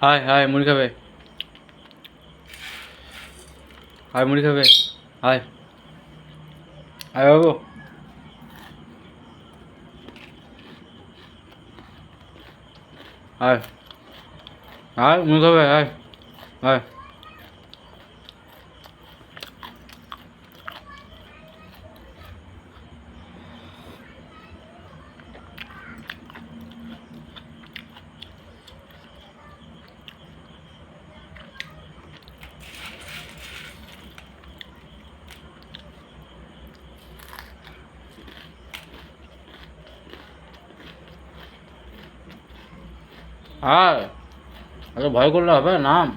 High high মুড়ি খাবে? High মুড়ি খাবে? হাই হাই বাবু, হাই হাই মুড়ি খাবে? High high high. আরে ভয় করলে হবে? নাম।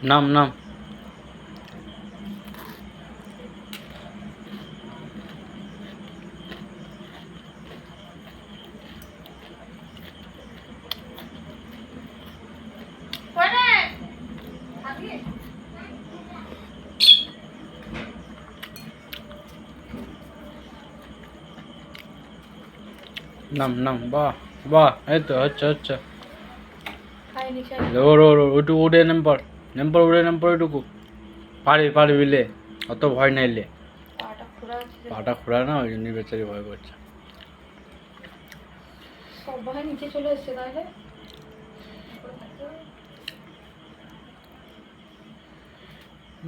নাম নাম। নাম নাম। বাহ বাহ, এই তো হচ্ছে হচ্ছে। ওইটুকু উঠে নেম পর উঠে নেম পর ওইটুকু পারবি লে, অত ভয় নাই লে। পাটা খোলা না, ওই জন্যই বেচারি ভয় করছে। সবাই নিচে চলে এসছে তাহলে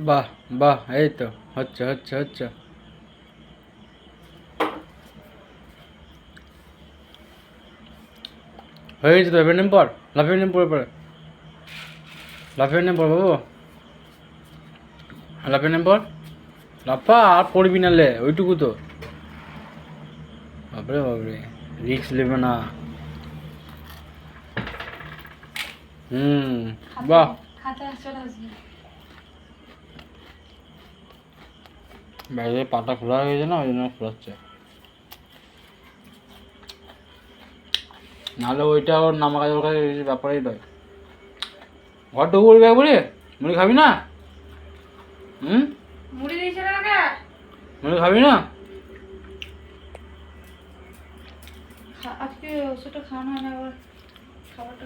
বাহ বাহ, এই তো হচ্ছে হচ্ছে হচ্ছে। হয়ে গেছে তো, এবার নেম পর, লাফিয়ে নেম পরে পরে, লাফিয়ে নেম পর বাবু, লাফিয়ে নেম পর, লাফা আর পড়বি না লে, ওইটুকু তো। বাবরে বাবরে, রিক্স নেবে না। বাহ। খাতা চলে আসবে। বাইরে পাটা খোলা হয়ে গেছে না, ওই জন্য খোলাচ্ছে। নাহলে ওইটা ওর নামা কাজের কাছে ব্যাপারই নয়। ঘরটুকু করবি একবারে, মুড়ি খাবি না? মুড়ি দিয়েছে না, মুড়ি খাবি না? আজকে ওষুধটা খাওয়ানো হয় না, আবার খাবারটা